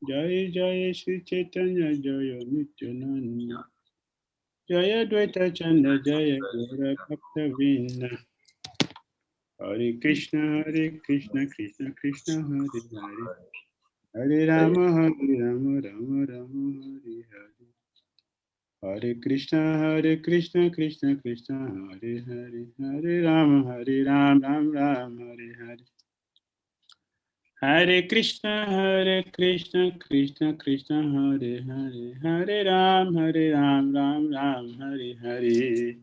Jaya Jaya Shri Chaitanya Jaya Nityananda. Jaya Dvaita Chanda Jaya Gaura Bhakta Vinda. Hare Krishna Krishna Krishna Hare Hare. Hare Rama Rama Rama Hare Hare. Hare Krishna Krishna Krishna Hare Hare. Hare Rama Ram Hare Hare. Hare Krishna Krishna Krishna Hare Hare. Hare Ram Ram Hare Hare.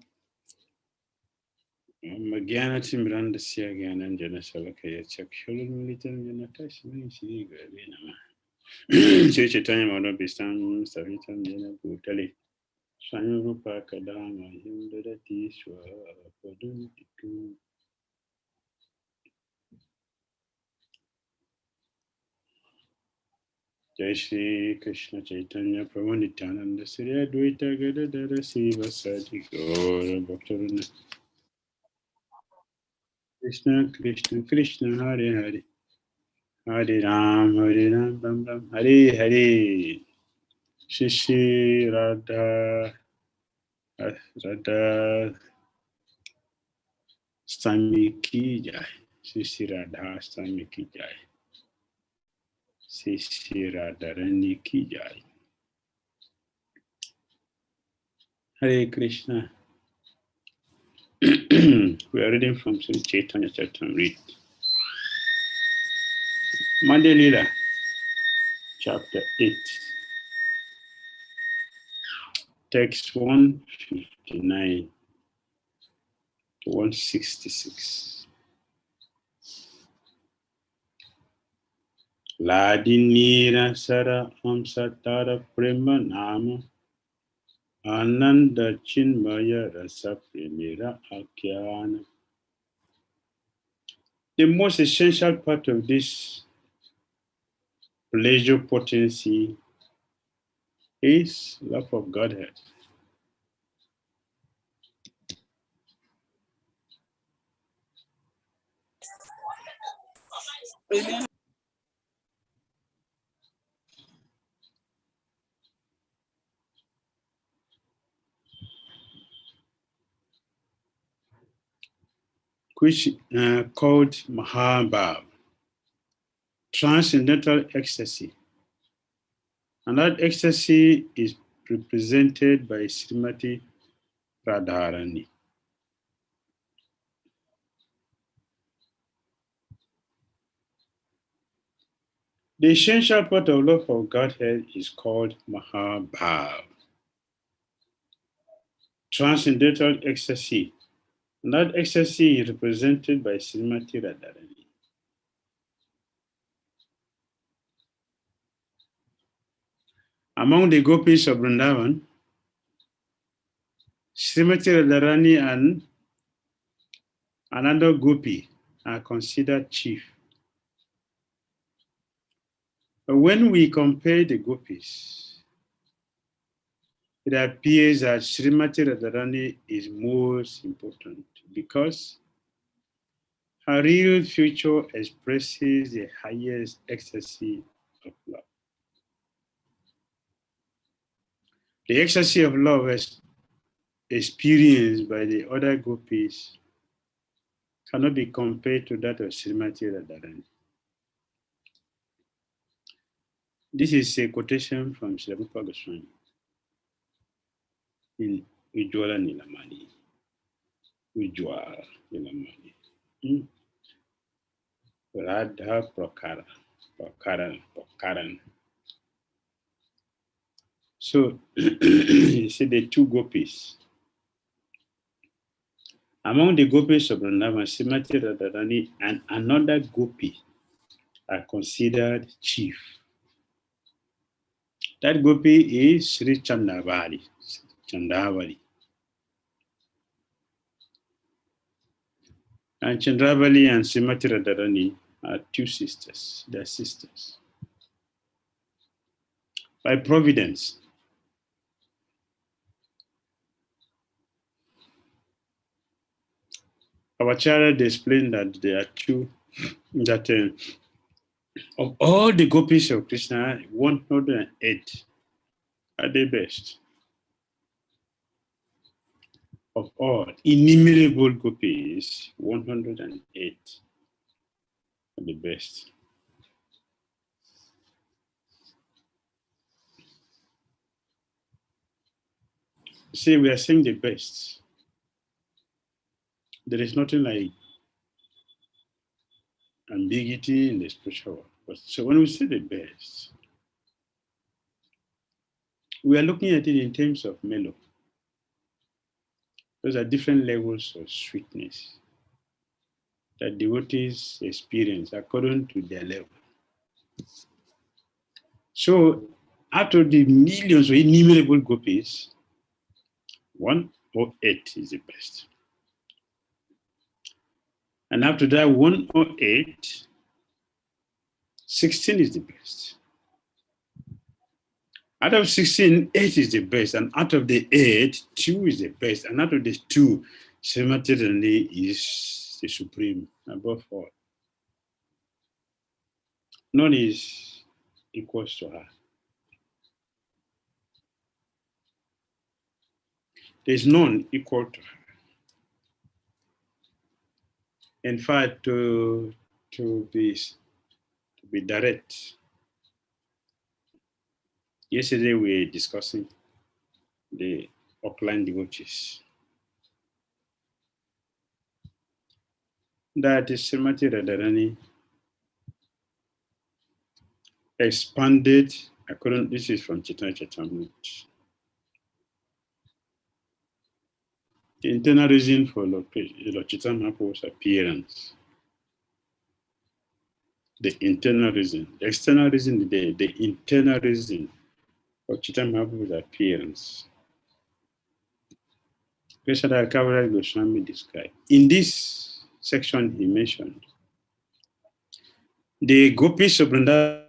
Jnana-timirandasya Jnana-salakaya Chakshurmilitam Jnana Tasmai Shri Gurave Namah. Shri Chaitanya Mahaprabhu Savitam Jnana Bhutale Swami Rupa Kadama Himdadati Swapaduntiku. Jai Shri Krishna Chaitanya Prabhu Nityananda Sri Advaita Gadadara Sivasadi Gaura Bhaktarana. Krishna Krishna Hare Hare. Hare Ram Ram Hare Hare. Shri Radha Swami ki jai. Shri Radha Swami ki jai. Shri Rādhārāṇī ki jai. Hare Krishna. We are reading from Sri Chaitanya Charitamrita. Madhya Lila, chapter 8, text 159 to 166. Ladinira Sara Amsatara Prema Nama Ananda Chinmaya Rasa Premira Akyana. The most essential part of this pleasure potency is love of Godhead. Which called Mahabhav, transcendental ecstasy. And that ecstasy is represented by Śrīmatī Rādhārāṇī. The essential part of love of Godhead is called Mahabhav, transcendental ecstasy. And that ecstasy is represented by Śrīmatī Rādhārāṇī. Among the gopis of Vrindavan, Śrīmatī Rādhārāṇī and another gopi are considered chief. But when we compare the gopis, it appears that Śrīmatī Rādhārāṇī is most important because her real future expresses the highest ecstasy of love. The ecstasy of love is experienced by the other gopis cannot be compared to that of Śrīmatī Rādhārāṇī. This is a quotation from Srila Prabhupada Goswami in Ujjwala Nilamani. Ujjwala Nilamani. Radha Prakaran. So, you see the two gopis. Among the gopis of Vrindavan, Śrīmatī Rādhārāṇī and another gopi are considered chief. That gopi is Sri Chandavali. And Chandravali and Śrīmatī Rādhārāṇī are two sisters. They're sisters. By providence, our Acharya explained that there are two, that Of all the gopis of Krishna, 108 are the best. Of all innumerable gopis, 108 are the best. See, we are saying the best. There is nothing like ambiguity in the spiritual world. So when we say the best, we are looking at it in terms of mellow. Those are different levels of sweetness that devotees experience according to their level. So out of the millions of innumerable gopis, 108 is the best. And after that 108, 16 is the best. Out of 16, 8 is the best. And out of the 8, 2 is the best. And out of the 2, Śrīmatī Radharāṇī is the supreme above all. None is equal to her. There is none equal to her. In fact, to be direct, yesterday we were discussing the Auckland devotees. That is Śrīmatī Radharāṇī expanded according, this is from Chaitanya Charitamrita. The internal reason for Lord Chaitanya Mahaprabhu's appearance. The internal reason. The external reason, the internal reason for Chaitanya Mahaprabhu's appearance. Krishna Kaviraj Goswami described. In this section he mentioned the gopis of Vrindavan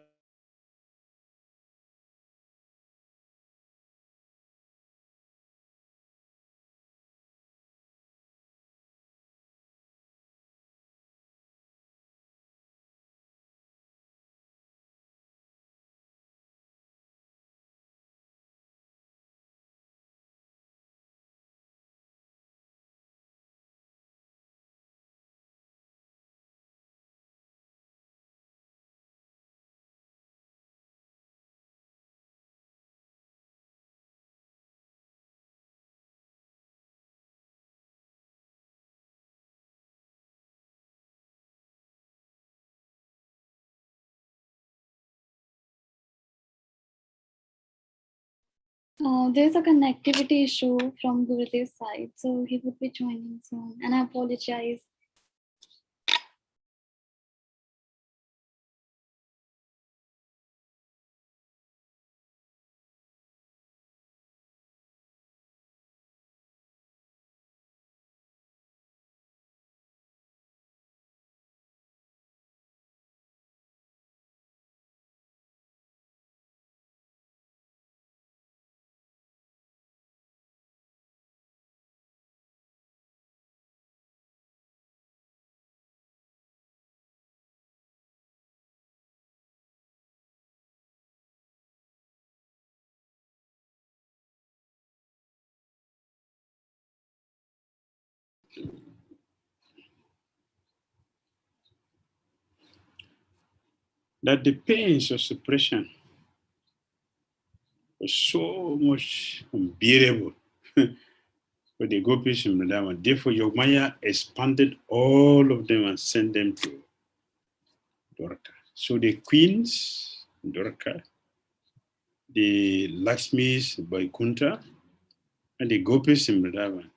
There's a connectivity issue from Gurudev's side, so he would be joining soon. And I apologize. that the pains of suppression was so much unbearable for the gopis in Vrindavan. Therefore, Yogmaya expanded all of them and sent them to Dwarka. So the queens in Dwarka, the Lakshmis, Vaikuntha, and the gopis in Vrindavan,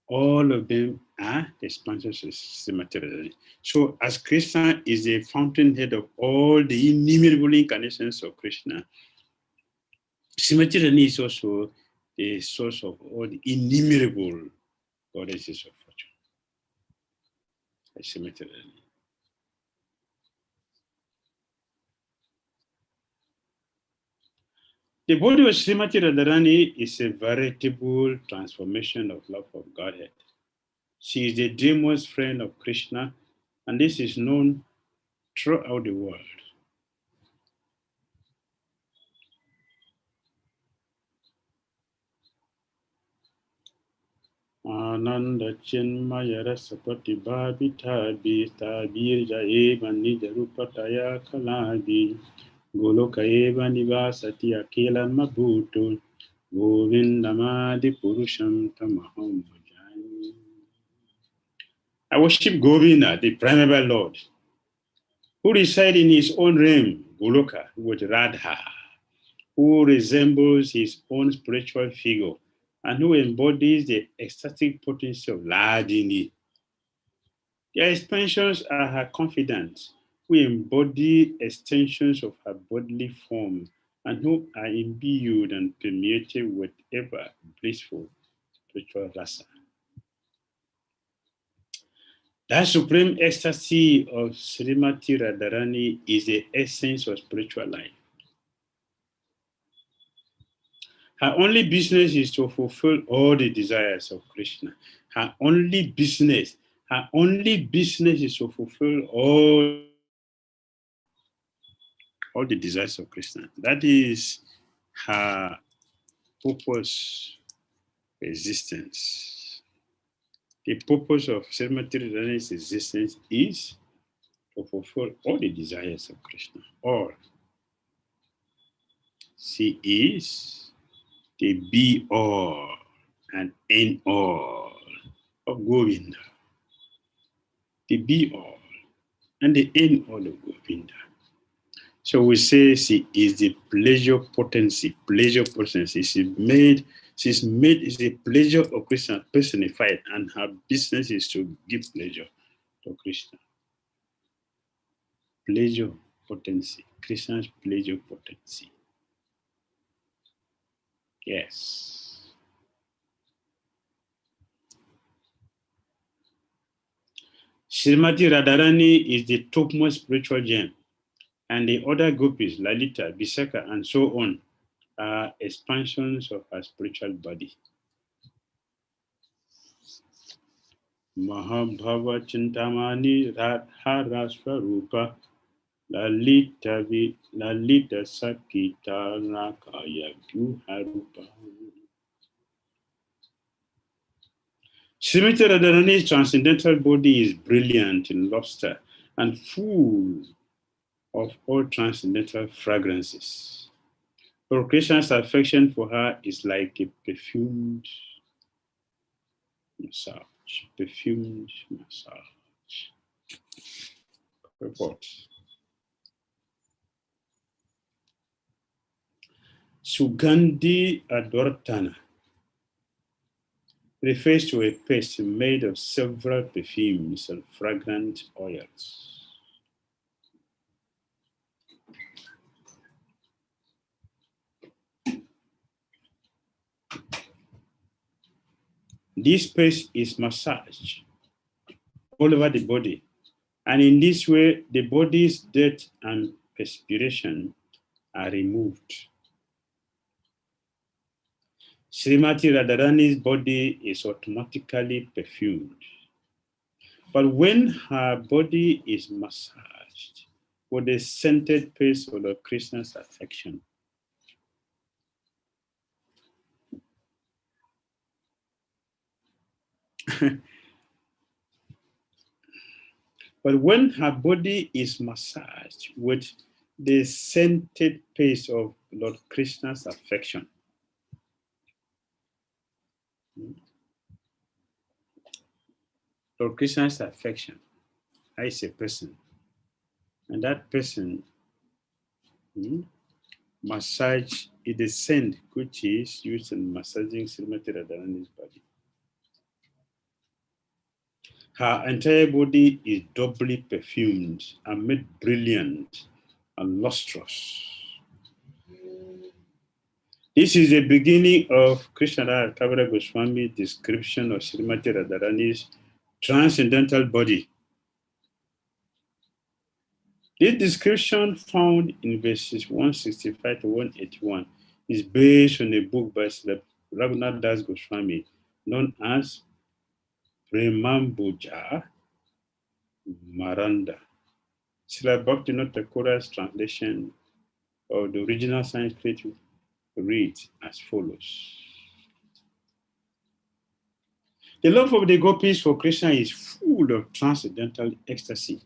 all of them are the expansions of Śrīmatī Radharāṇī. So as Krishna is the fountainhead of all the innumerable incarnations of Krishna, Śrīmatī Radharāṇī is also the source of all the innumerable goddesses of fortune. Śrīmatī Radharāṇī. The body of Śrīmatī Radharāṇī is a veritable transformation of love of Godhead. She is the dearest friend of Krishna, and this is known throughout the world. Ananda Chinmaya Rasapati Bhabi Tabi Tabir Jaeva Nijarupataya Kalabi Goloka Eva Nivasati Akila Mabuto Govindamadi Purusham Tamaham Bhajani. I worship Govinda, the primeval Lord, who resides in his own realm, Goloka, with Radha, who resembles his own spiritual figure, and who embodies the ecstatic potency of Rādhārāṇī. Their expansions are her confidants, who embody extensions of her bodily form, and who are imbued and permeated with ever blissful spiritual rasa. That supreme ecstasy of Śrīmatī Rādhārāṇī is the essence of spiritual life. Her only business is to fulfill all the desires of Krishna. Her only business is to fulfill all the desires of Krishna. That is her purpose for existence. The purpose of Śrīmatī Rādhārāṇī's existence is to fulfill all the desires of Krishna. All. She is the be-all and end-all of Govinda. The be-all and the end-all of Govinda. So we say she is the pleasure potency. Pleasure potency. She's made is the pleasure of Krishna personified, and her business is to give pleasure to Krishna. Pleasure potency. Krishna's pleasure potency. Yes. Śrīmatī Rādhārāṇī is the topmost spiritual gem, and the other gopis, Lalita, Visakha, and so on, are expansions of her spiritual body. Mahabhava Chintamani Radhara Swarupa Lalita Sakita Rakaya Guharupa. Śrīmatī Rādhārāṇī's transcendental body is brilliant in luster and full of all transcendental fragrances. For Krishna's affection for her is like a perfumed massage. Perfumed massage. Report. Sugandhi Advartana refers to a paste made of several perfumes and fragrant oils. This paste is massaged all over the body, and in this way, the body's dirt and perspiration are removed. Śrīmatī Rādhārāṇī's body is automatically perfumed. But when her body is massaged with the scented paste of Lord Krishna's affection, but when her body is massaged with the scented paste of Lord Krishna's affection, Lord Krishna's affection is a person, and that person massage is the scent which is used in massaging Śrīmatī Rādhārāṇī's body. Her entire body is doubly perfumed and made brilliant and lustrous. This is the beginning of Krishna Kavara Goswami's description of Śrīmatī Rādhārāṇī's transcendental body. This description, found in verses 165 to 181, is based on a book by Raghunath Das Goswami known as Premambuja Maranda. Srila Bhaktivinoda Thakura's translation of the original Sanskrit reads as follows. The love of the gopis for Krishna is full of transcendental ecstasy.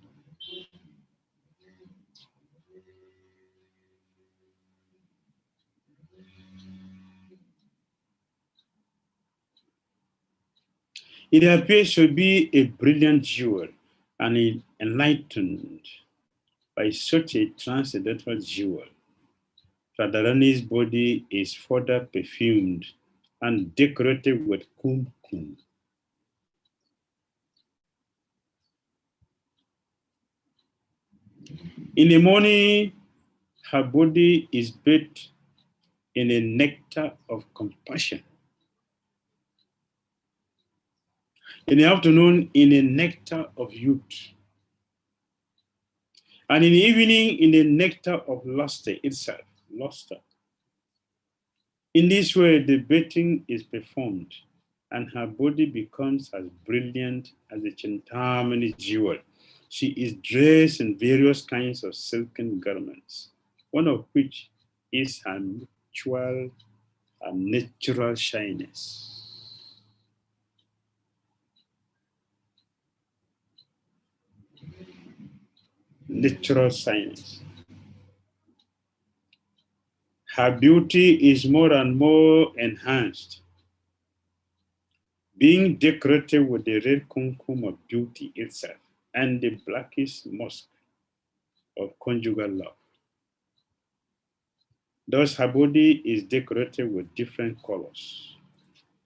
It appears to be a brilliant jewel and enlightened by such a transcendental jewel. Rādhārāṇī's body is further perfumed and decorated with kumkum. In the morning, her body is bathed in a nectar of compassion. In the afternoon, in a nectar of youth. And in the evening, in the nectar of luster itself. Luster. In this way, the bathing is performed, and her body becomes as brilliant as a Chintamani jewel. She is dressed in various kinds of silken garments, one of which is her mutual and natural shyness. Natural shyness. Her beauty is more and more enhanced, being decorated with the red kumkum of beauty itself and the blackish musk of conjugal love. Thus, her body is decorated with different colors.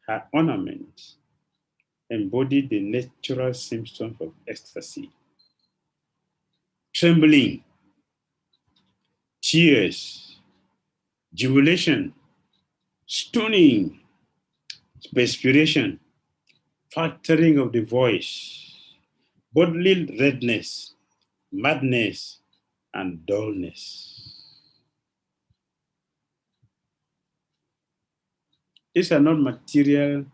Her ornaments embody the natural symptoms of ecstasy: trembling, tears, jubilation, stoning, perspiration, faltering of the voice, bodily redness, madness, and dullness. These are not material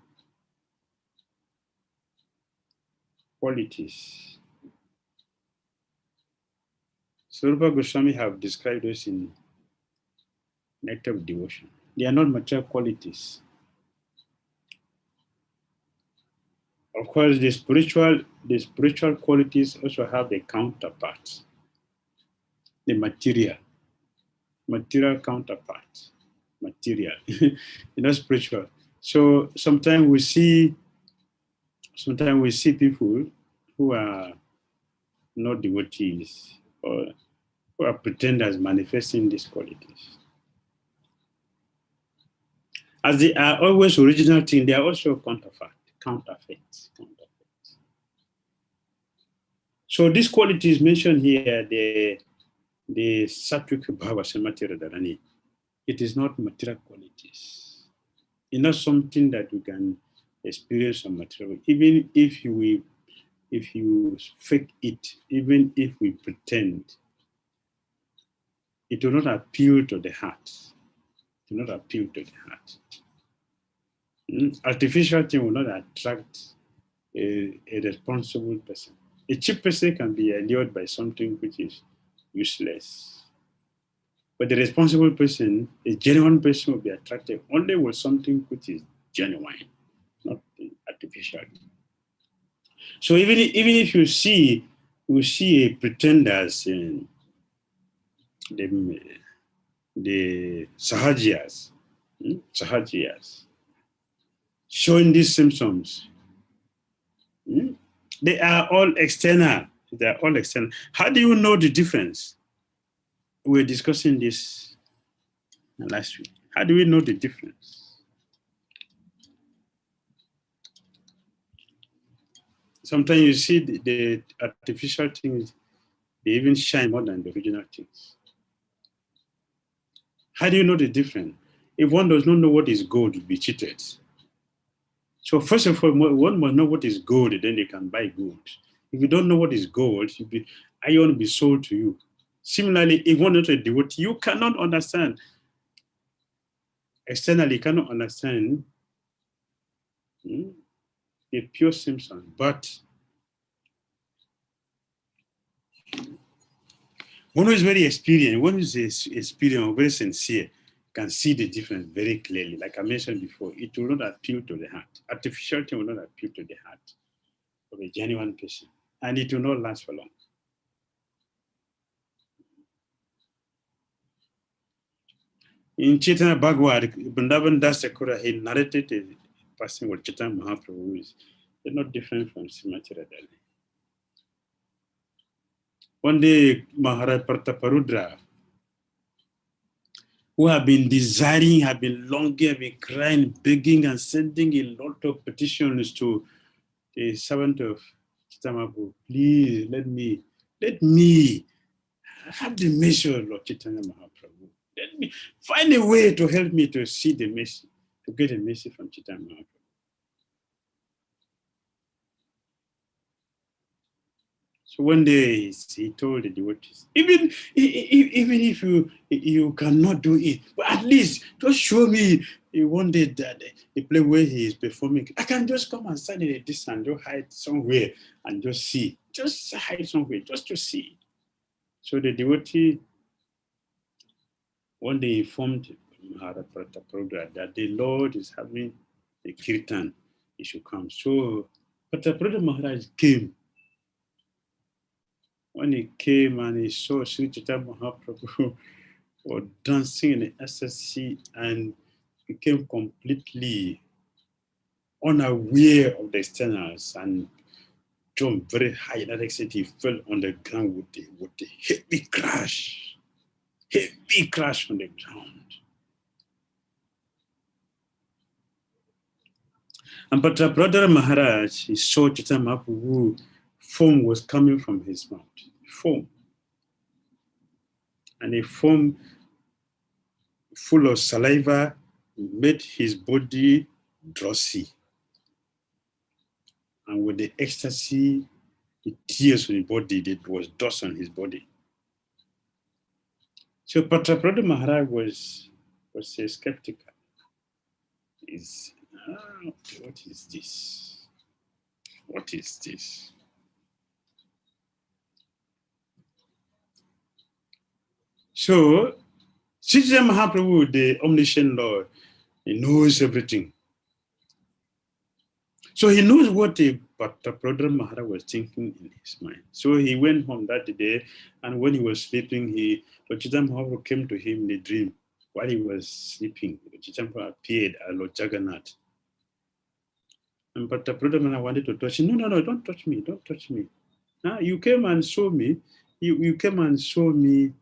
qualities. Swarupa Goswami have described this in Nectar of Devotion. They are not material qualities. Of course, the spiritual qualities also have their counterparts. The material counterparts. Material, spiritual. So sometimes we see people who are not devotees or who are pretenders manifesting these qualities. As they are always original things, they are also counterfeits. So these qualities mentioned here, the Sattvic Bhava Śrīmatī Rādhārāṇī, it is not material qualities. It's not something that we can experience on material. Even if you fake it, even if we pretend, it will not appeal to the heart. It will not appeal to the heart. Artificial thing will not attract a responsible person. A cheap person can be allured by something which is useless. But the responsible person, a genuine person, will be attracted only with something which is genuine, not artificial. So even if you see a pretenders in the sahajiyas, showing these symptoms, they are all external. They are all external. How do you know the difference? We were discussing this last week. How do we know the difference? Sometimes you see the artificial things, they even shine more than the original things. How do you know the difference? If one does not know what is gold, you'll be cheated. So first of all, one must know what is gold, then they can buy gold. If you don't know what is gold, iron will be sold to you. Similarly, if one is a devotee, you cannot understand. Externally, you cannot understand the pure symptoms. But one who is very experienced, one who is experienced, very sincere, can see the difference very clearly. Like I mentioned before, it will not appeal to the heart. Artificiality will not appeal to the heart of a genuine person, and it will not last for long. In Chaitanya Bhagavad, Vrindavan Das Thakura, he narrated a person with Chaitanya Mahaprabhu is not different from Śrīmatī Rādhārāṇī. One day, Maharaj Prataparudra, who have been desiring, have been longing, have been crying, begging, and sending a lot of petitions to the servant of Chaitanya Mahaprabhu, please let me have the mercy of Lord Chaitanya Mahaprabhu. Let me find a way to help me to see the mercy, to get a mercy from Chaitanya Mahaprabhu. So one day he told the devotees, even if you cannot do it, but at least just show me one day that the place where he is performing, I can just come and stand in a distance, just hide somewhere and just see, just hide somewhere, just to see. So the devotee one day informed Maharaj Prataparudra that the Lord is having a kirtan, he should come. So Prataparudra Maharaj came. When he came and he saw Sri Chaitanya Mahaprabhu was dancing in the ecstasy and became completely unaware of the externals and jumped very high. In that extent, he fell on the ground with a heavy crash on the ground. And but brother Maharaj, he saw Chaitanya Mahaprabhu, foam was coming from his mouth, foam. And a foam full of saliva made his body drowsy. And with the ecstasy, the tears on his body, there was dust on his body. So Prataparudra Maharaj was skeptical. What is this? What is this? So, Sri Chaitanya Mahaprabhu, the omniscient Lord, he knows everything. So he knows what Prataparudra Maharaj was thinking in his mind. So he went home that day, and when he was sleeping, Lord Chaitanya Mahaprabhu came to him in a dream. While he was sleeping, Lord Chaitanya Mahaprabhu appeared as Lord Jagannath. And Prataparudra Maharaj wanted to touch him. No, don't touch me, don't touch me. You came and saw me. You came and saw me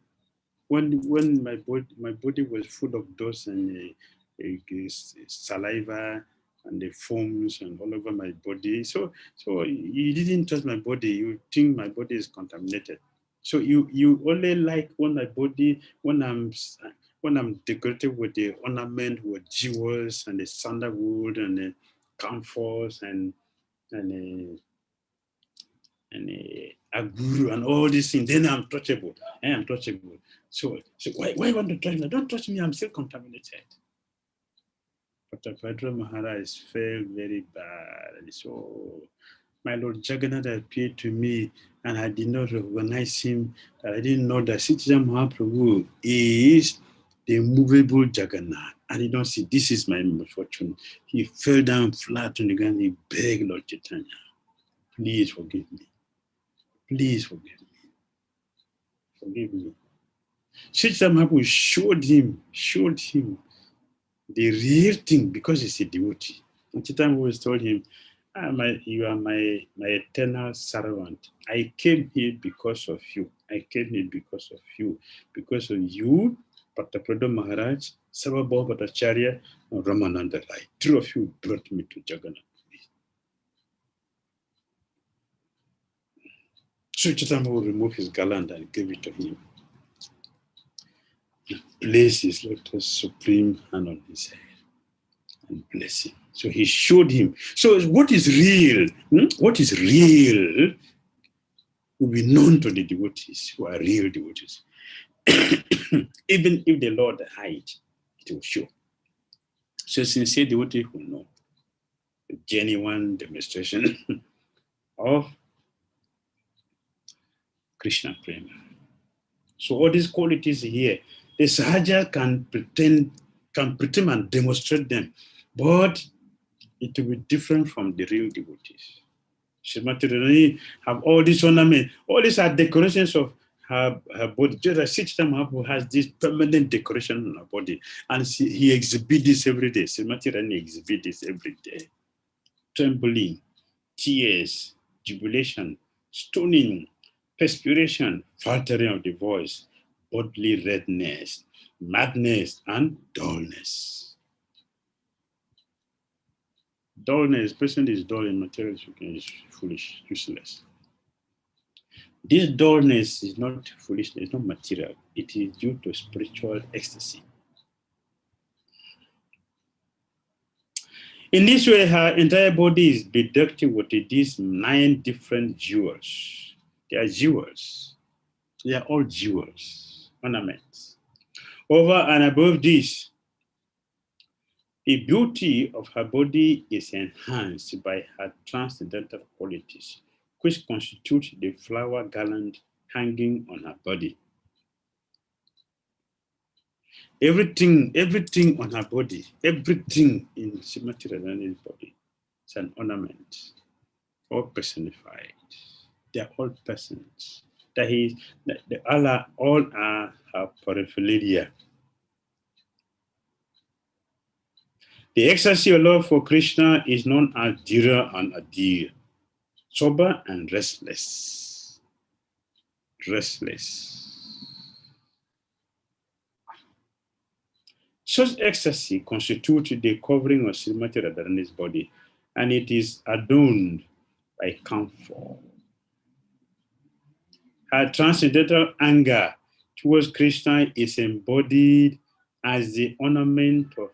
when my body was full of dust and saliva and the foams and all over my body. So you didn't touch my body. You think my body is contaminated. So you only like when my body, when I'm decorated with the ornament with jewels and the sandalwood and the camphors and aguru and all these things, then I'm touchable. I am touchable. So why you want to touch me? Don't touch me, I'm still contaminated. But Prataparudra Maharaj felt very bad. So my Lord Jagannath appeared to me and I did not recognize him. I didn't know that Sri Chaitanya Mahaprabhu is the movable Jagannath. I did not see, this is my misfortune. He fell down flat on the ground. He begged Lord Chaitanya, please forgive me. Please forgive me. Forgive me. Sri Chaitanya Mahaprabhu showed him the real thing because he's a devotee. And Chaitanya Mahaprabhu told him, you are my eternal servant. I came here because of you. I came here because of you. Because of you, Prataparudra Maharaj, Sarvabhauma Bhattacharya, and Ramananda Rai. Three of you brought me to Jagannath. So Chaitanya Mahaprabhu removed his garland and gave it to him. He placed his lotus supreme hand on his head and blessed him. So he showed him. So what is real? What is real will be known to the devotees who are real devotees. Even if the Lord hide, it will show. So sincere devotees will know the genuine demonstration of Krishna Prema. So all these qualities here, The Sahaja can pretend and demonstrate them, but it will be different from the real devotees. Śrīmatī Radharāṇī have all these ornaments. All these are decorations of her body. Just like Chaitanya Mahaprabhu has this permanent decoration on her body, and he exhibits this every day. Śrīmatī Radharāṇī exhibits this every day. Trembling, tears, jubilation, stoning, perspiration, faltering of the voice, bodily redness, madness, and dullness. Dullness, person is dull in material is foolish, useless. This dullness is not foolishness, it's not material. It is due to spiritual ecstasy. In this way, her entire body is bedecked with these 9 different jewels. They are jewels. They are all jewels, ornaments. Over and above this, the beauty of her body is enhanced by her transcendental qualities, which constitute the flower garland hanging on her body. Everything on her body, everything in Śrīmatī Radharāṇī's body is an ornament, all personified. They are all persons. All are her paraphernalia. The ecstasy of love for Krishna is known as Dhira and Adhira, sober and restless. Restless. Such ecstasy constitutes the covering of Śrīmatī Radharāṇī's body, and it is adorned by camphor. Her transcendental anger towards Krishna is embodied as the ornament of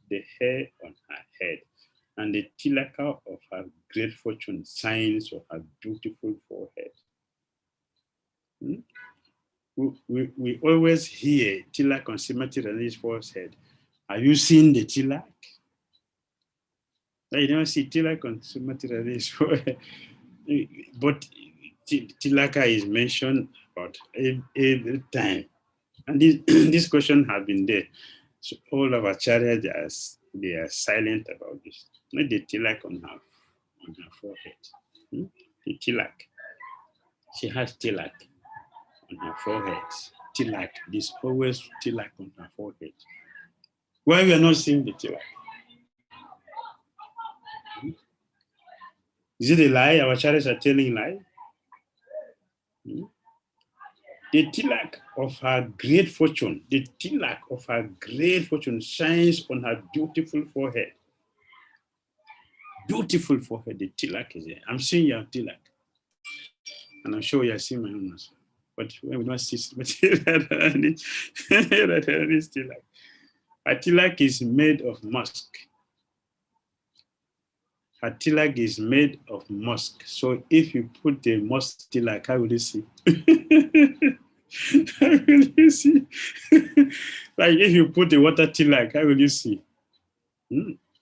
the hair on her head, and the tilaka of her great fortune, signs of her beautiful forehead. We always hear tilak on Śrīmatī Radharāṇī's forehead. Have you seen the tilak? You don't see tilak on Śrīmatī Radharāṇī's forehead. But tilaka is mentioned about every time. And this question has been there. So all of our chariots, they are silent about this. Not the tilak on her forehead. The tilak. She has tilak on her forehead. Tilak. There's always tilak on her forehead. Why we are not seeing the tilak? Is it a lie? Our chariots are telling lie? The tilak of her great fortune, shines on her beautiful forehead. Beautiful forehead, the tilak is there. I'm seeing your tilak. And I'm sure you're seeing my own also. But when we don't see tilak. Her tilak is made of musk. Her tilak is made of musk. So if you put the musk tilak, how will you see? How will you see? Like if you put the water tilak, how will you see?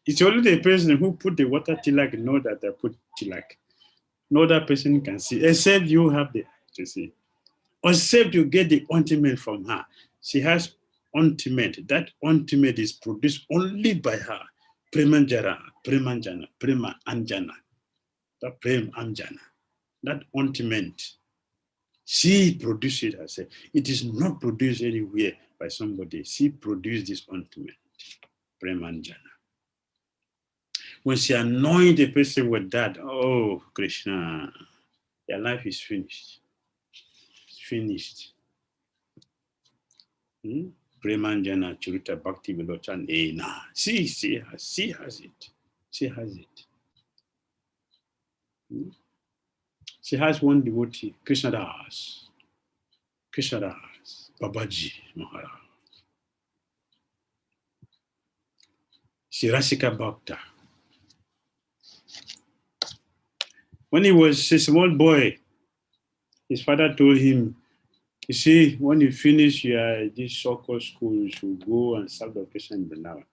It's only the person who put the water tilak know that they put tilak. No other person can see, except you have the eye to see. Except you get the ointment from her. She has ointment. That ointment is produced only by her. Premanjana, Prema Anjana. That Prem Anjana. That ointment. She produced it herself. It is not produced anywhere by somebody. She produced this ointment. Premanjana. When she anoints a person with that, oh, Krishna, your life is finished. It's finished. Premanjana Churita Bhakti Vilochan Ena. She has it. She has it. She has one devotee, Krishnadas, Babaji Maharaj. Shirasika Bhakta. When he was a small boy, his father told him, you see, when you finish this so-called school, you should go and serve the Krishna in Vrindavan.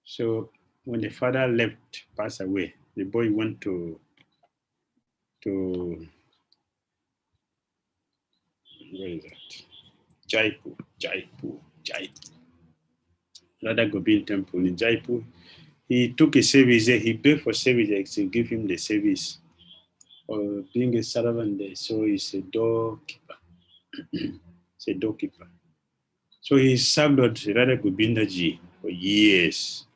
So when the father left, passed away, the boy went to where is that? Jaipur. Radha Gobind temple in Jaipur. He took a service there. He begged for service to give him the service or being a servant there. So he's a doorkeeper. He's a doorkeeper. So he served Radha Gobindaji for years.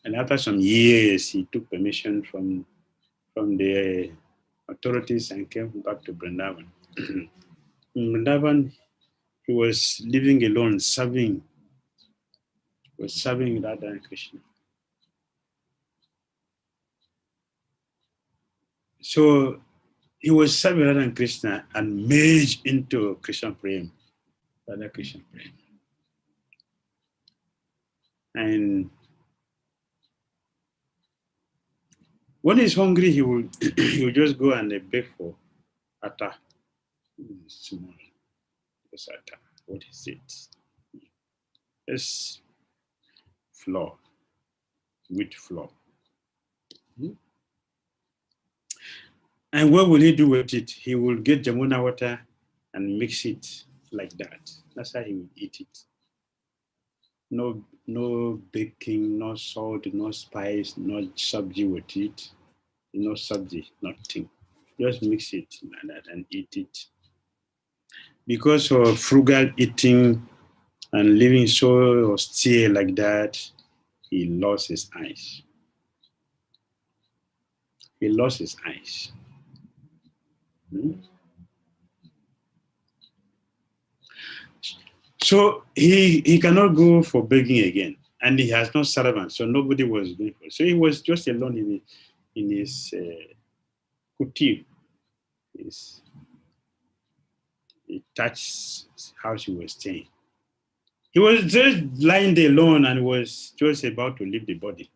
And after some years, he took permission from the authorities and came back to Vrindavan. In Vrindavan, he was living alone, serving Radha and Krishna. So he was serving Radha and Krishna and merged into Krishna Prem, Radha Krishna Prem. And when he's hungry, he will just go and beg for atta. Small. Atta. What is it? It's flour, wheat flour. And what will he do with it? He will get Jamuna water and mix it like that. That's how he will eat it. No baking, no salt, no spice, no sabji with it. No sabji, nothing. Just mix it like that and eat it. Because of frugal eating and living so austere like that, he lost his eyes. He lost his eyes. So he cannot go for begging again, and he has no servant, so nobody was going for it. So he was just alone in his kutir, his thatched house he was staying. He was just lying there alone and was just about to leave the body.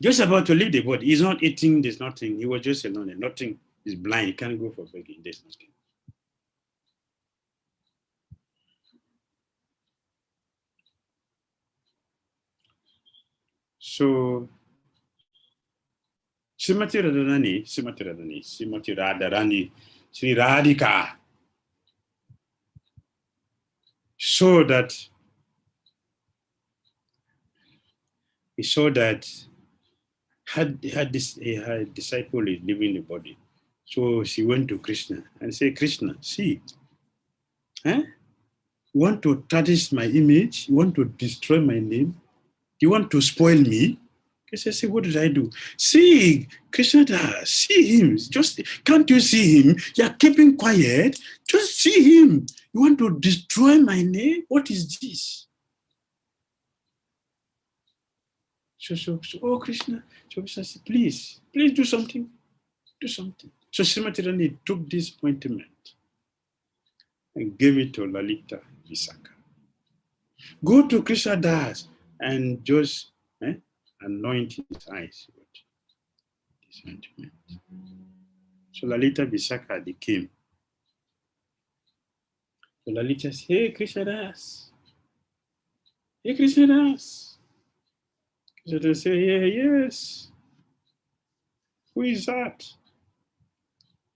Just about to leave the body. He's not eating, there's nothing. He was just alone and nothing. He's blind, he can't go for begging, there's nothing. So, Śrīmatī Rādhārāṇī, Sri Radhika he saw that had disciple leaving the body. So she went to Krishna and said, Krishna, see, you want to tarnish my image? You want to destroy my name? You want to spoil me? Krishna said, what did I do? See, Krishna, see him. Just can't you see him? You're keeping quiet. Just see him. You want to destroy my name? What is this? So oh Krishna, so Krishna said, please do something. Do something. So Śrīmatī Rani took this ointment and gave it to Lalita Visakha. Go to Krishna Das and just anoint his eyes with this ointment. So Lalita Visakha, they came. So Lalita said, hey Krishna Das. Hey Krishna Das. So they say, yeah, yes. Who is that?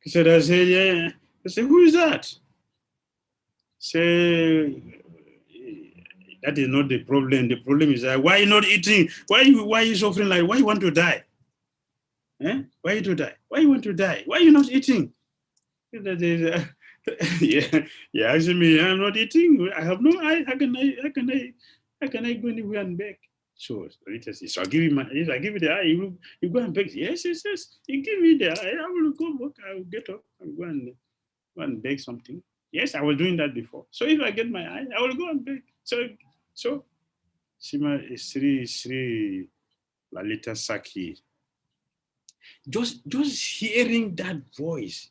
So they say, yeah. They say, who is that? Say, that is not the problem. The problem is that why you not eating? Why you suffering like? Why you want to die? Why you to die? Why you want to die? Why you not eating? Yeah, asking me, I'm not eating. I have no eye. How can I go anywhere and beg? So Rita says, so I give you the eye, you go and beg. Yes. You give me the eye, I will go work, I will get up and go and beg something. Yes, I was doing that before. So if I get my eye, I will go and beg. So Sri Lalita Sakhi, just hearing that voice,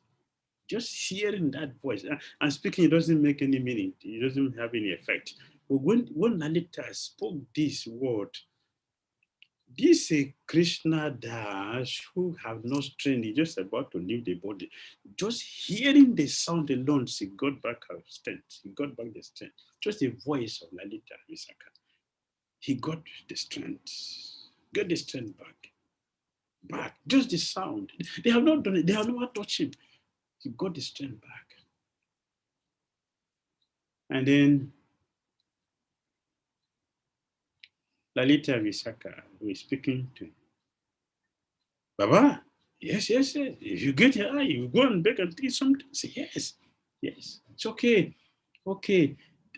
and speaking, it doesn't make any meaning. It doesn't have any effect. But when Lalita spoke this word, this Krishna Das who have no strength, he's just about to leave the body. Just hearing the sound alone, she got back her strength. He got back the strength. Just the voice of Lalita Visakha. He got the strength. Get the strength back. But just the sound. They have not done it. They have never touched him. He got the strength back. And then Lalita Visakha was speaking to him. Baba, yes. If you get your eye, you go and beg and take something. Say, yes. It's okay.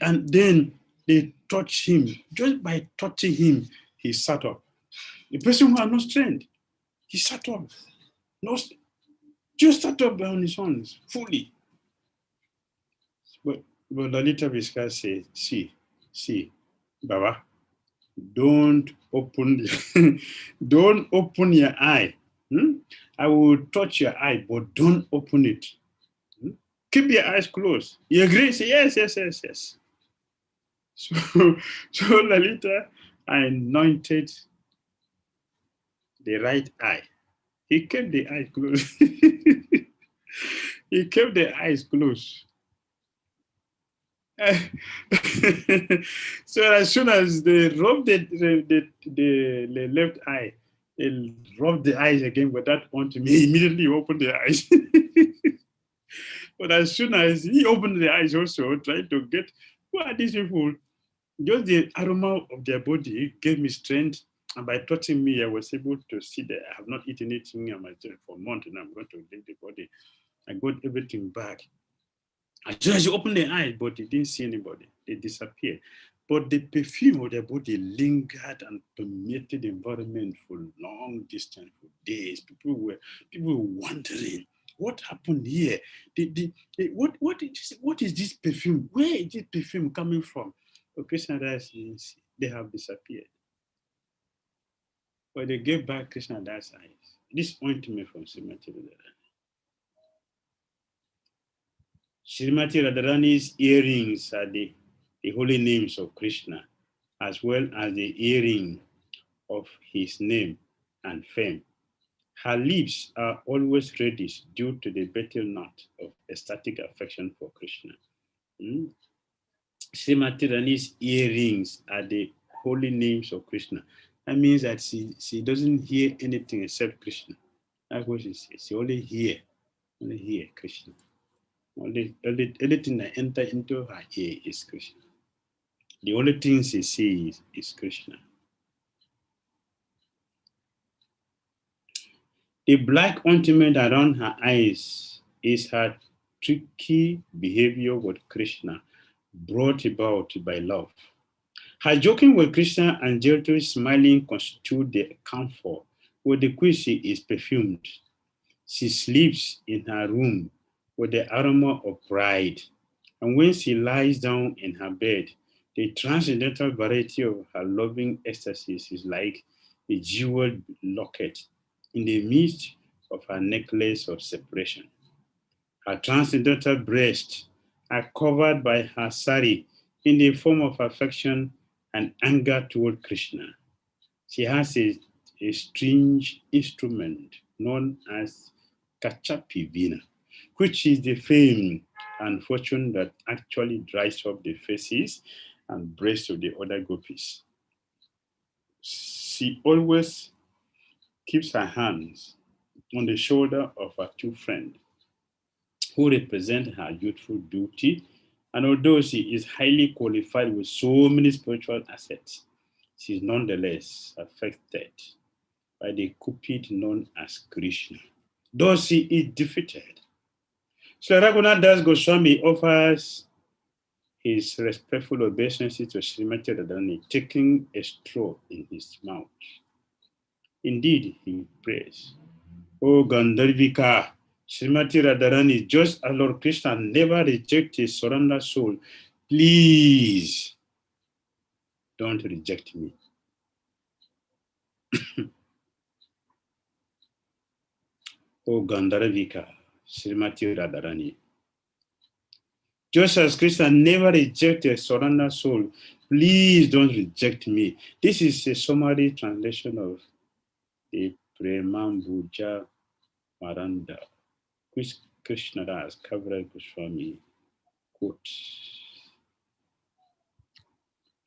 And then they touch him. Just by touching him, he sat up. The person who had no strength, he sat up. Just sat up on his own, fully. But Lalita Visakha said, see, Baba, don't open your eye. I will touch your eye, but don't open it. Keep your eyes closed. You agree? Say, yes. So Lalita anointed the right eye. He kept the eyes closed. He kept the eyes closed. So as soon as they rubbed the left eye, they rubbed the eyes again, but that onto me, he immediately opened the eyes. But as soon as he opened the eyes also, trying to get, who are these people? Just the aroma of their body gave me strength. And by touching me, I was able to see that I have not eaten anything for a month, and I'm going to drink the body. I got everything back. As soon as you open the eyes, but they didn't see anybody. They disappeared. But the perfume of their body lingered and permeated the environment for long distance, for days. People were wondering, what happened here? What is this perfume? Where is this perfume coming from? But Krishnadas, they have disappeared. But they gave back Krishnadas' eyes. This ointment from Śrīmatī Radharāṇī. Śrīmatī Radharāṇī's earrings are the holy names of Krishna, as well as the earring of his name and fame. Her lips are always reddish due to the betel nut of ecstatic affection for Krishna. Śrīmatī Radharāṇī's earrings are the holy names of Krishna. That means that she doesn't hear anything except Krishna. That's what she says. She only hear Krishna. Only anything that enter into her ear is Krishna. The only thing she sees is Krishna. The black ointment around her eyes is her tricky behavior with Krishna, brought about by love. Her joking with Krishna and gentle smiling constitute the camphor with which she is perfumed. She sleeps in her room with the aroma of pride, and when she lies down in her bed, the transcendental variety of her loving ecstasies is like a jeweled locket in the midst of her necklace of separation. Her transcendental breasts are covered by her sari in the form of affection and anger toward Krishna. She has a strange instrument known as Kachapi Vina, which is the fame and fortune that actually dries up the faces and breasts of the other gopis. She always keeps her hands on the shoulder of her two friends who represent her youthful beauty. And although she is highly qualified with so many spiritual assets, she is nonetheless affected by the Cupid known as Krishna. Though she is defeated, so Raghunath Das Goswami offers his respectful obeisances to Śrīmatī Radharāṇī, taking a straw in his mouth. Indeed, he prays, O Gandharvika, Śrīmatī Radharāṇī, just as Lord Krishna never rejected his surrendered soul, please don't reject me. O Gandharvika, Śrīmatī Radharāṇī, just as Krishna never rejected a surrendered soul, please don't reject me. This is a summary translation of the Premambuja Maranda, which Krishnadas Kaviraj Goswami quotes.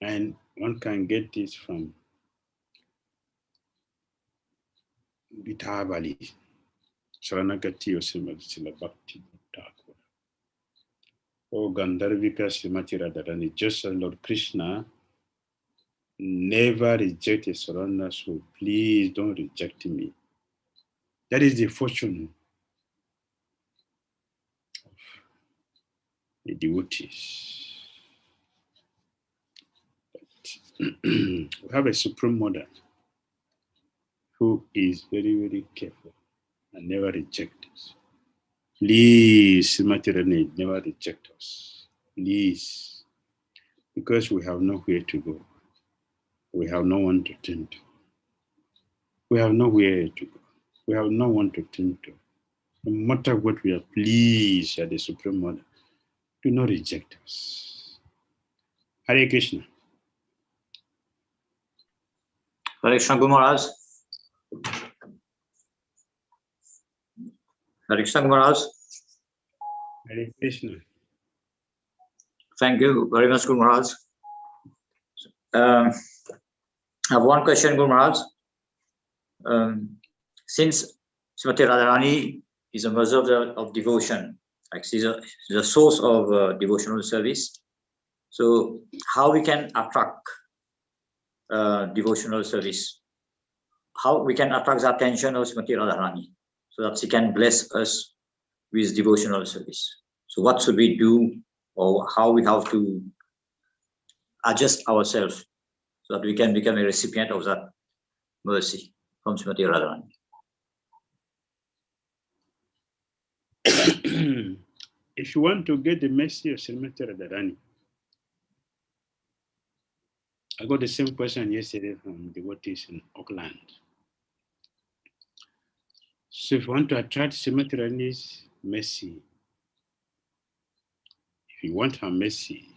And one can get this from Vitavali, Sharanagati or Srila Bhakti O Gandharvika Śrīmatī Rādhārāṇī, just as Lord Krishna never rejected surrender, so please don't reject me. That is the fortune of the devotees. We have a Supreme Mother who is very, very careful and never rejects us. Please, Śrīmatī Rādhārāṇī, never reject us. Please, because we have nowhere to go. We have no one to turn to. We have nowhere to go. We have no one to turn to. No matter what we are, please, at the Supreme Mother, do not reject us. Hare Krishna. Hare Krishna, Guru Maharaj. Hare Krishna, Guru Maharaj. Hare Krishna. Thank you very much, Guru Maharaj. I have one question, Guru Maharaj. Since Śrīmatī Rādhārāṇī is a mother of devotion, like she's the source of devotional service, so how we can attract devotional service? How we can attract the attention of Śrīmatī Rādhārāṇī so that she can bless us with devotional service? So what should we do, or how we have to adjust ourselves so that we can become a recipient of that mercy from Śrīmatī Rādhārāṇī? If you want to get the mercy of Śrīmatī Rādhārāṇī, I got the same question yesterday from devotees in Auckland. So if you want to attract Śrīmatī Rādhārāṇī's mercy, if you want her mercy,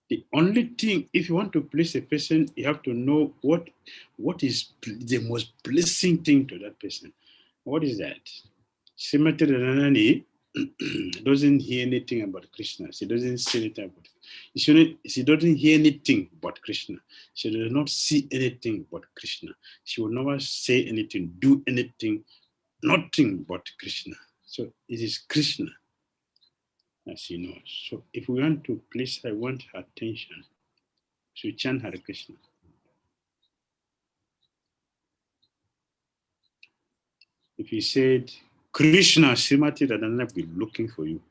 the only thing, if you want to please a person, you have to know what is the most pleasing thing to that person. What is that? Śrīmatī Rādhārāṇī doesn't hear anything about Krishna. She doesn't say anything about it. She doesn't hear anything but Krishna. She does not see anything but Krishna. She will never say anything, do anything, nothing but Krishna. So it is Krishna, as she knows. So if we want to please her, want her attention, so we chant Hare Krishna. If he said, Krishna, Śrīmatī Rādhārāṇī will be looking for you.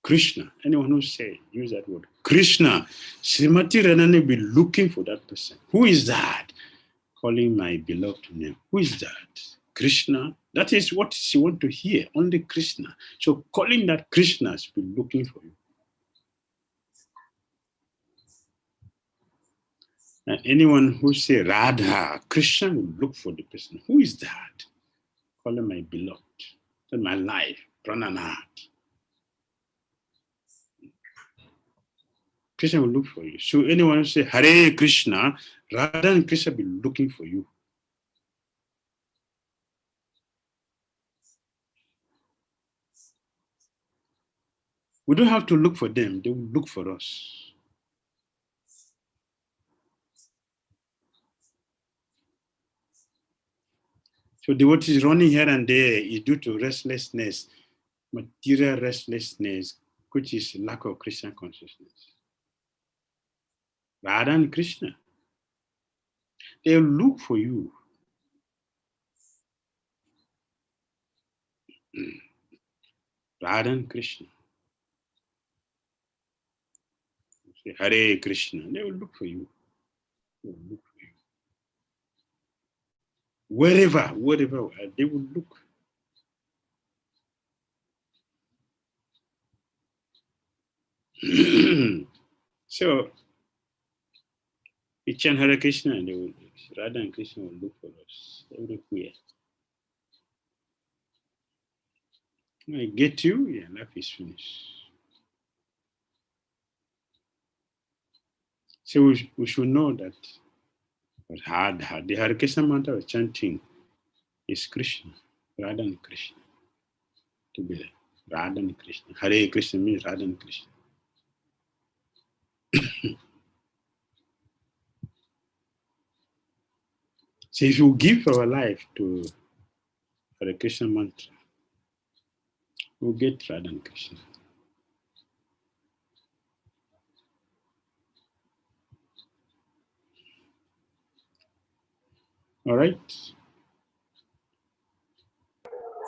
Krishna, anyone who say, use that word, Krishna, Śrīmatī Rādhārāṇī will be looking for that person. Who is that? Calling my beloved name. Who is that? Krishna. That is what she wants to hear, only Krishna. So calling that Krishna, she will be looking for you. And anyone who say Radha, Krishna will look for the person. Who is that? Calling my beloved, my life, Prananath. Krishna will look for you. So anyone who say Hare Krishna, Radha and Krishna will be looking for you. We don't have to look for them, they will look for us. So what is running here and there is due to restlessness, material restlessness, which is lack of Krishna consciousness. Radha and Krishna, they will look for you. Radha and Krishna. Say Hare Krishna, they will look for you. They will look for you. Wherever, they will look. So, we chant Hare Krishna and they will, Radha and Krishna will look for us everywhere. When I get you, yeah, life is finished. So we should know that the Hare Krishna mantra of chanting is Krishna, Radha and Krishna together. Radha and Krishna. Hare Krishna means Radha and Krishna. So if you give our life to Hare Krishna mantra, will get Radha and Krishna. All right.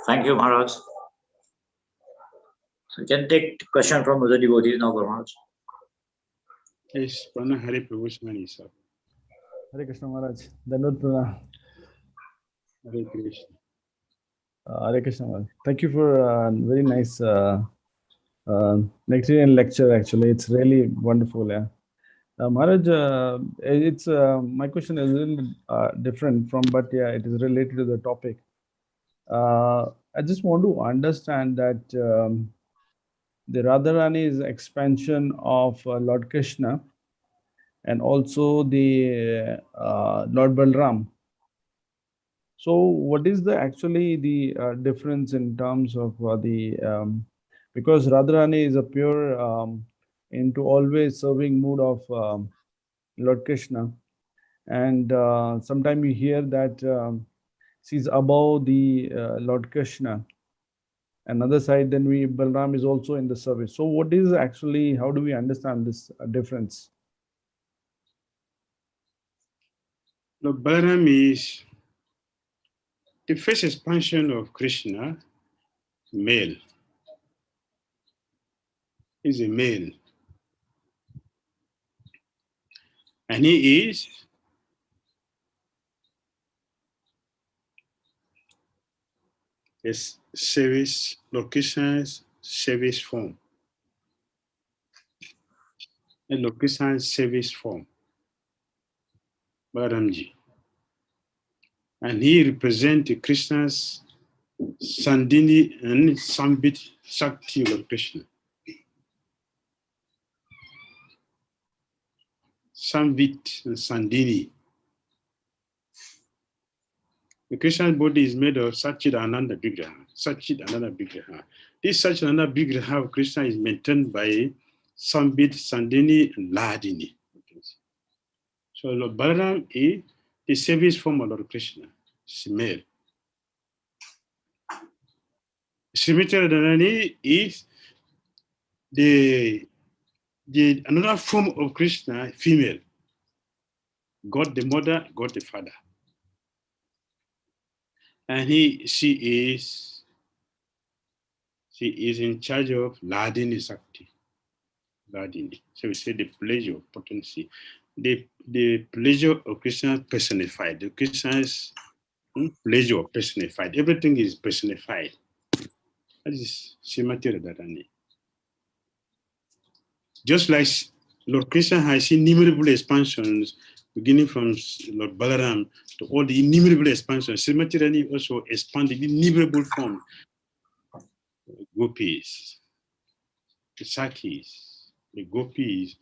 Thank you, Maharaj. So we can take question from other devotees now, Maharaj. Yes, Prana Hari Prabhu Swami, sir. Hare Krishna Maharaj. Dandavat Pranam. Hare Krishna. Hare Krishna Maharaj. Thank you for a very nice Nectarian lecture. Actually, it's really wonderful. Yeah. Maharaj, it's my question is a little different from, but yeah, it is related to the topic. I just want to understand that the Radharāṇī's expansion of Lord Krishna and also the Lord Balram. So what is the actually the difference in terms of because Radharāṇī is a pure into always serving mood of Lord Krishna, and sometimes you hear that she's above the Lord Krishna. Another side, then Balram is also in the service. So what is actually, how do we understand this difference? Lord Balaram is the first expansion of Krishna, male. He's a male. And he is a service, Lord Krishna's service form. A Lord Krishna's service form, Balaramji. And he represents Krishna's Sandini and Sambit Shakti of Krishna. Sambit and Sandini. The Krishna's body is made of Satchit Ananda Vigraha. Satchit Ananda Vigraha. This Satchit Ananda Vigraha of Krishna is maintained by Sambit, Sandini, and Ladini. So Lord Balaram is the service form of Lord Krishna. It's male. Śrīmatī Rādhārāṇī is the another form of Krishna, female. God the mother, God the father. And she is in charge of Ladini Sakti. Ladini. So we say the pleasure of potency. The pleasure of Krishna personified. The Krishna's pleasure personified. Everything is personified. That is Śrīmatī Rādhārāṇī. Just like Lord Krishna has innumerable expansions, beginning from Lord Balaram to all the innumerable expansions, Śrīmatī Rādhārāṇī also expanded innumerable forms. Gopis, the Sakis, the Gopis,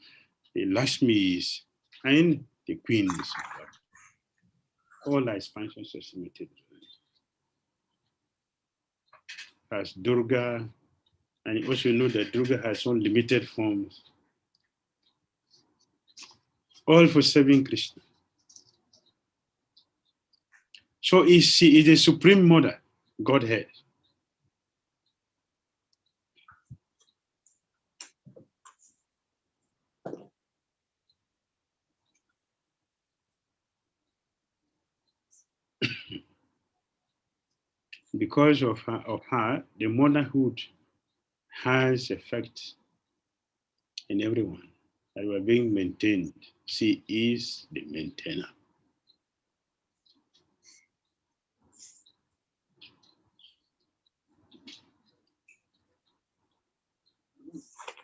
the Lakshmis, and the queens. All are expansions of Śrīmatī Rādhārāṇī. As Durga, and you also know that Durga has some limited forms. All for serving Krishna. So she is the Supreme Mother, Godhead. Because of her, the motherhood has effect in everyone. That we are being maintained. She is the maintainer.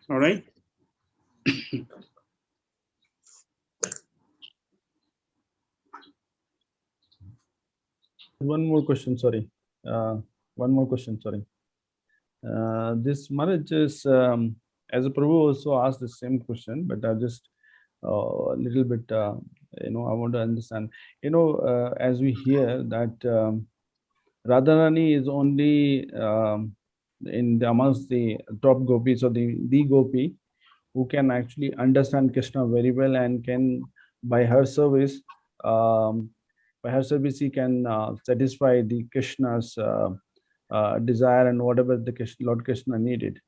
All right. One more question, sorry. This marriage is, as a Prabhu also asked the same question, but I just a little bit, I want to understand. As we hear that Radharāṇī is only amongst the top gopis, or the gopi who can actually understand Krishna very well and can, by her service, he can satisfy the Krishna's desire and whatever the Lord Krishna needed.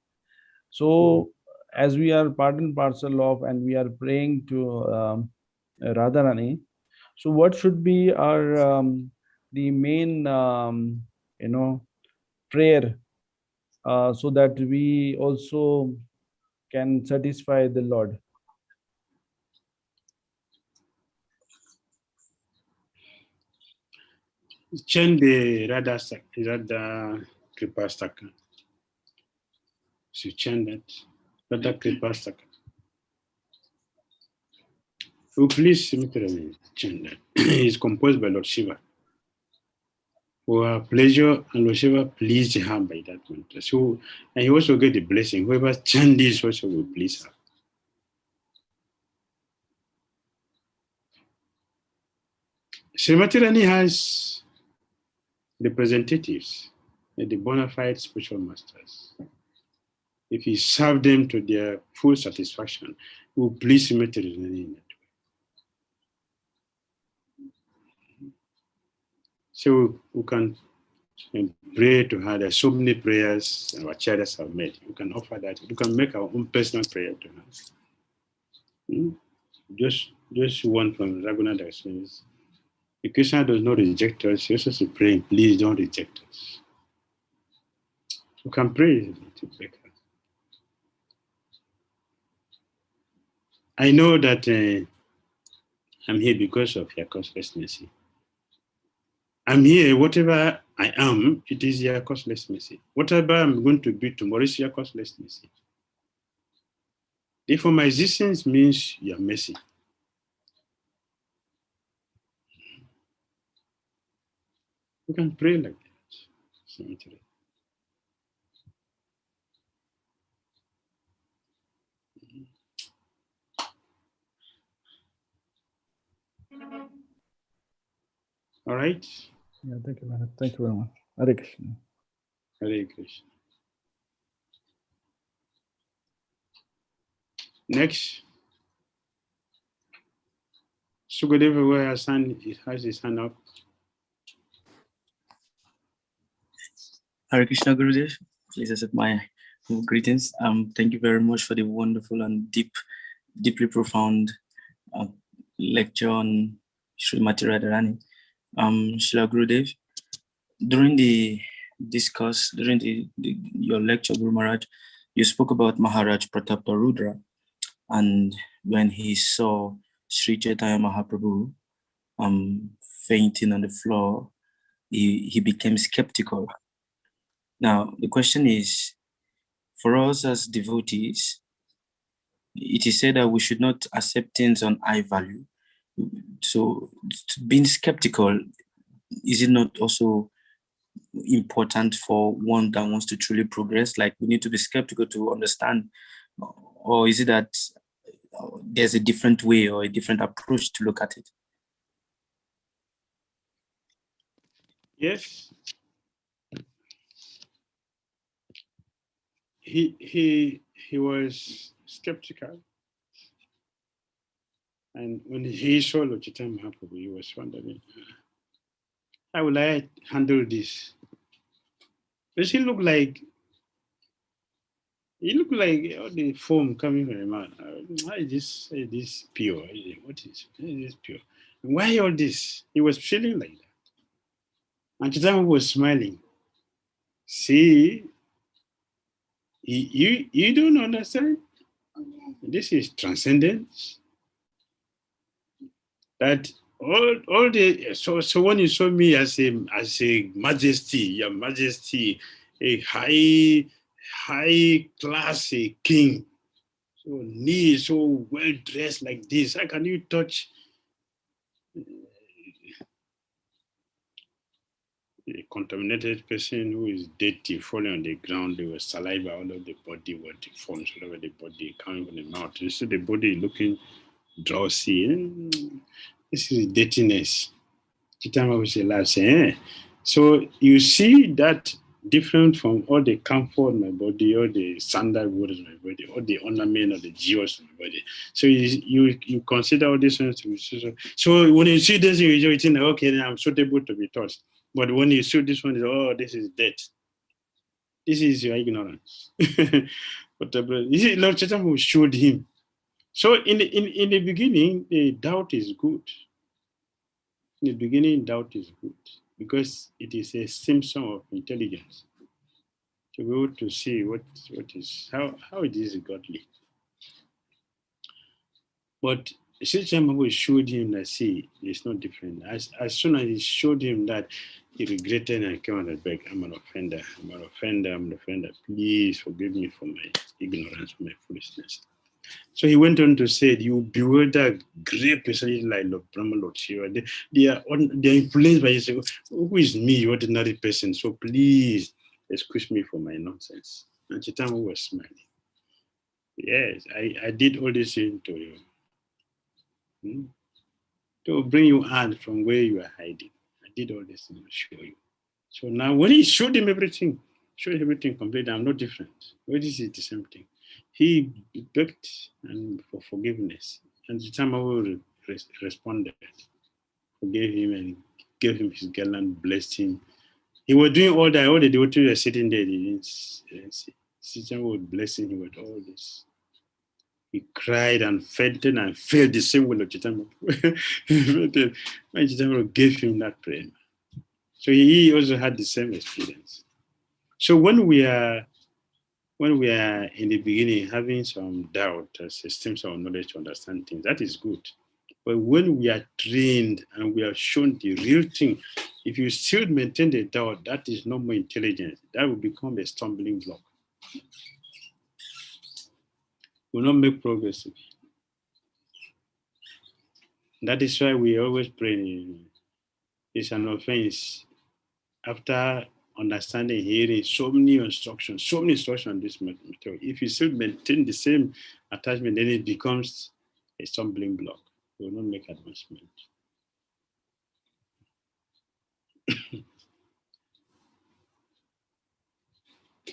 So as we are part and parcel of, and we are praying to Rādhārāṇī, so what should be our the main prayer, so that we also can satisfy the Lord? Chant the Radha Kripastaka. So chant that Radha Kripastaka. Oh, please chant that. It's composed by Lord Shiva. For our pleasure, and Lord Shiva pleased her by that mantra. So, and you also get the blessing. Whoever chant this also will please her. Śrīmatī has representatives, the bona fide spiritual masters. If you serve them to their full satisfaction, you will please Śrīmatī in that way. So we can pray to her. There's so many prayers our acharyas have made. You can offer that. You can make our own personal prayer to her. Just one from Raghunatha says, if Krishna does not reject us, he also praying, please don't reject us. You can pray to beg her. I know that I'm here because of your causeless mercy. I'm here, whatever I am, it is your causeless mercy. Whatever I'm going to be tomorrow is your causeless mercy. Therefore, my existence means your mercy. You can pray like that. All right. Yeah, thank you, Maharaj. Thank you very much. Hare Krishna. Hare Krishna. Next. Sukadeva, where has his hand up. Hare Krishna, Gurudev. Please accept my greetings. Thank you very much for the wonderful and deeply profound lecture on Śrīmatī Rādhārāṇī. Srila Gurudev, during your lecture, Guru Maharaj, you spoke about Maharaj Pratapta Rudra, and when he saw Sri Chaitanya Mahaprabhu fainting on the floor, he became skeptical. Now, the question is, for us as devotees, it is said that we should not accept things on high value. So being skeptical, is it not also important for one that wants to truly progress? Like, we need to be skeptical to understand, or is it that there's a different way or a different approach to look at it? Yes. He was skeptical. And when he saw Lord Chaitanya Mahaprabhu, he was wondering, how will I handle this? Does he look like all the foam coming from the mouth? How is this pure? What is this pure? Why all this? He was feeling like that. And Chaitanya was smiling. See, you don't understand? This is transcendence. That all the so when you saw me as a majesty, your majesty, a high class king, so neat, so well dressed like this, how can you touch a contaminated person who is dirty, falling on the ground? There was saliva all over the body, what forms all over the body coming from the mouth. You see the body looking drowsy. This is dirtiness. Chaitanya was saying, so you see that different from all the camphor in my body, all the sandalwood in my body, all the ornament of the jewels in my body. So you consider all these ones to be so when you see this, you think, okay, then I'm suitable to be taught. But when you see this one, oh, this is death. This is your ignorance. But you see, Lord Chaitanya showed him. So in the beginning, the doubt is good. In the beginning, doubt is good because it is a symptom of intelligence. To be able to see what is how it is godly. But Sri showed him that see, it's not different. As soon as he showed him that, he regretted and came and begged, I'm an offender, please forgive me for my ignorance, for my foolishness. So he went on to say, you bewilder great personality like Lord Brahma, Lord Shiva. They are influenced by you. Who is me, ordinary person? So please excuse me for my nonsense. And Chaitanya was smiling. Yes, I did all this thing to you. To bring you out from where you are hiding. I did all this to show you. So now when he showed him everything completely, I'm not different. What is it? The same thing. He begged and for forgiveness. And the time I will responded, forgave him and gave him his garland, blessed him. He was doing all that, all the devotees were sitting there, they didn't see. Satan was blessing him with all this. He cried and fainted and felt the same way Lord Chaitanya. When Chaitanya gave him that prayer. So he also had the same experience. So when we are in the beginning having some doubt as systems of knowledge to understand things, that is good. But when we are trained and we are shown the real thing, if you still maintain the doubt, that is no more intelligence. That will become a stumbling block. Will not make progress. That is why we always pray. It's an offense after understanding, hearing so many instructions on this material. If you still maintain the same attachment, then it becomes a stumbling block. It will not make advancement.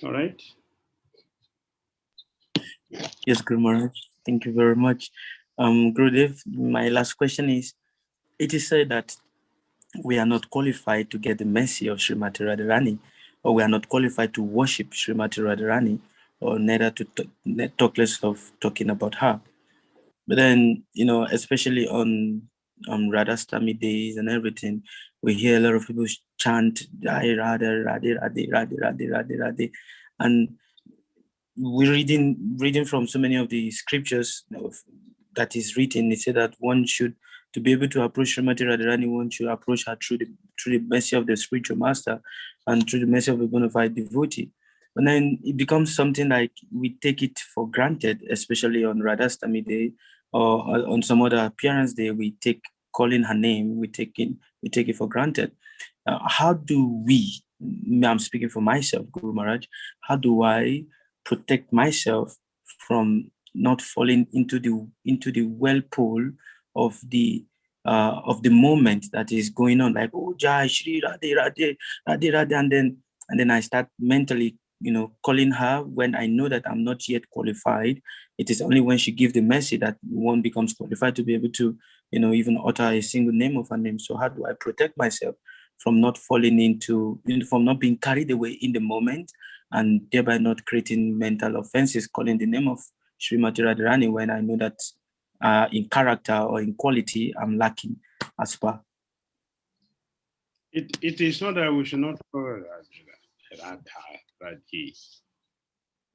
All right. Yes, Guru Maharaj. Thank you very much. Gurudev, my last question is, it is said that we are not qualified to get the mercy of Śrīmatī Rādhārāṇī, or we are not qualified to worship Śrīmatī Rādhārāṇī, or neither to talk less of talking about her. But then, especially on Radhastami days and everything, we hear a lot of people chant Jai Radha, Radhe, Radhe, Radhe, Radhe, Radhe, Radhe. And we're reading from so many of the scriptures that is written. It said that one should, to be able to approach Śrīmatī Rādhārāṇī, one should approach her through the mercy of the spiritual master and through the mercy of a bona fide devotee. And then it becomes something like we take it for granted, especially on Radhastami Day or on some other appearance day. We take calling her name, we take it for granted. How do we? I'm speaking for myself, Guru Maharaj. How do I protect myself from not falling into the whirlpool of the moment that is going on, like Jai Shri Radhe Radhe Radhe Radhe, and then I start mentally calling her when I know that I'm not yet qualified. It is only when she gives the mercy that one becomes qualified to be able to even utter a single name of her name. So how do I protect myself from not falling from not being carried away in the moment, and thereby not creating mental offenses, calling the name of Śrīmatī Rādhārāṇī when I know that in character or in quality I'm lacking as per? It is not that we should not call Rādhārāṇī.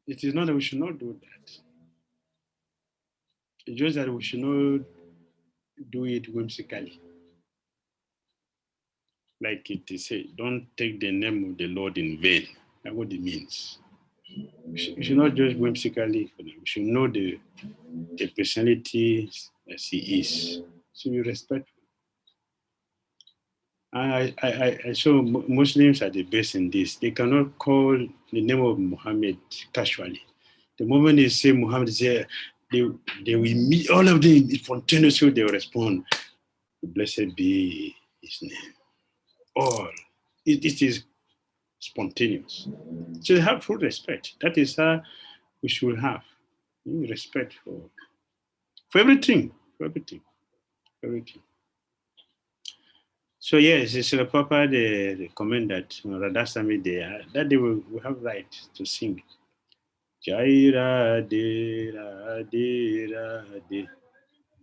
It is not that we should not do that. It's just that we should not do it whimsically. Like it is said, don't take the name of the Lord in vain. That's what it means. We should not just whimsically. We should know the personality as he is. So be respectful. I saw Muslims are the best in this. They cannot call the name of Muhammad casually. The moment they say Muhammad, they will meet all of them spontaneously. They will respond, "Blessed be his name." All it is spontaneous. So they have full respect. That is how we should have respect for everything. So yes, Srila Prabhupada they recommend that Radhaswami that they will have right to sing. Jai Radhe Radhe Radhe,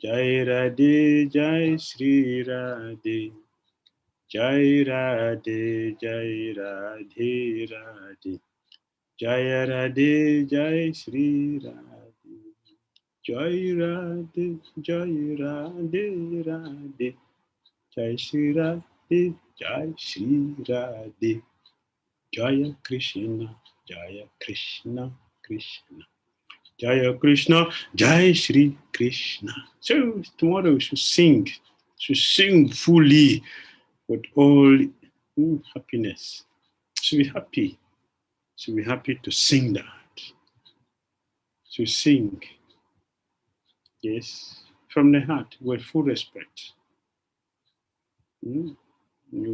Jai Radhe Jai Shri Radhe, Jai Radhe Jai Radhe Radhe, Jai Radhe Jai Shri Radhe, Jai Radhe Jai Radhe Radhe, Jai Shri Radhe Jai Shri Radhe, Jaya Krishna Jaya Krishna Krishna, Jaya Krishna Jai Shri Krishna. So tomorrow we should sing fully with all happiness. Should be happy. Should be happy to sing that. To sing, yes, from the heart with full respect. You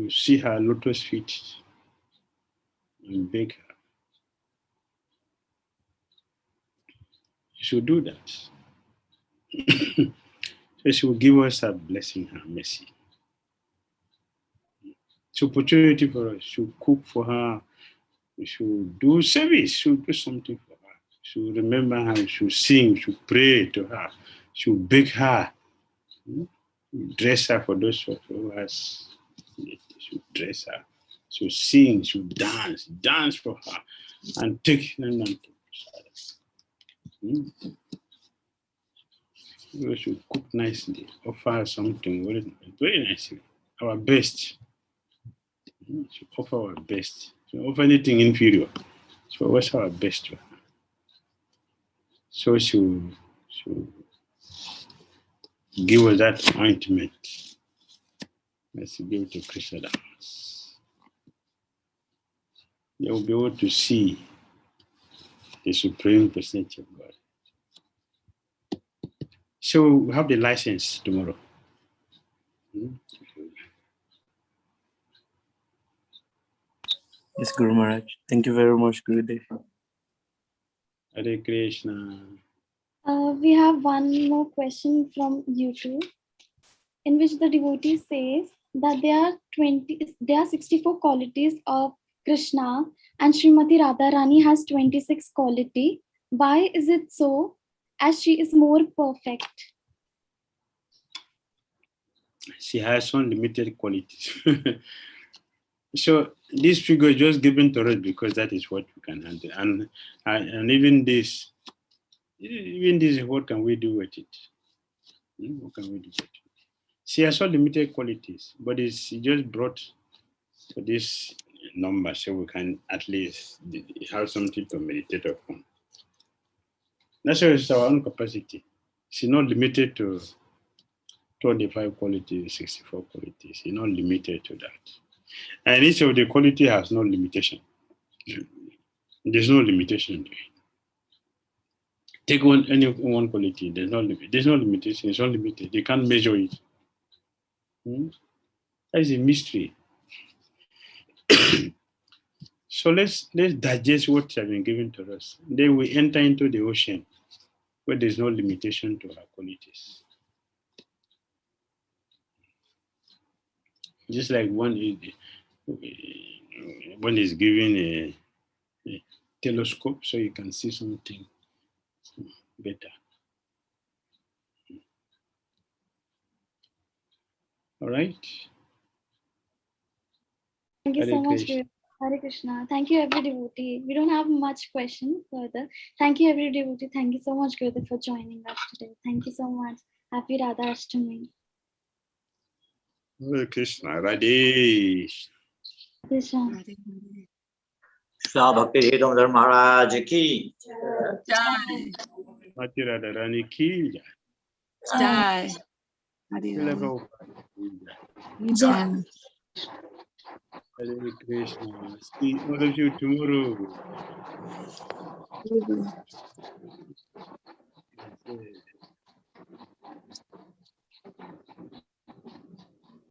see her lotus feet and beg her. You should do that. So she will give us her blessing, her mercy. It's an opportunity for us. She will cook for her. We should do service. She will do something for her. She will remember her. She will sing. She will pray to her. She will beg her. Dress her for those who has. She will dress her. She will sing. She will dance for her, and take them to we should cook nicely, offer something very, very nicely. Our best. We should offer our best. So offer anything inferior. So what's our best? So she will give us that ointment. Let's give it to Krishna Das. They will be able to see the Supreme Personality of God. So we have the license tomorrow. Yes, Guru Maharaj. Thank you very much, Gurudev. Hare Krishna. We have one more question from YouTube, in which the devotee says that there are 64 qualities of Krishna, and Śrīmatī Rādhārāṇī has 26 quality. Why is it so? As she is more perfect. She has unlimited qualities. So this figure is just given to us because that is what we can handle. And even this, what can we do with it? What can we do with it? She has unlimited qualities, but it's just brought to this number so we can at least have something to meditate upon. That's why it's our own capacity. She's not limited to 25 qualities, 64 qualities. She's not limited to that. And each of the quality has no limitation. There's no limitation to it. Take any one quality, there's no limitation, it's unlimited. They can't measure it. That is a mystery. So let's digest what has been given to us. Then we enter into the ocean where there's no limitation to our qualities. Just like one is given a telescope so you can see something better. All right. Thank you Hare so much, Krishna. Hare Krishna. Thank you, every devotee. We don't have much question further. Thank you, every devotee. Thank you so much, Gurudev, for joining us today. Thank you so much. Happy Radhāāṇī. Hare Krishna. Radhe. Krishna. Shri Bhakti Dhira Damodara Maharaj ki. Bhakti Dhira ki. Jai. Jai. Hare Krishna. See all of you tomorrow.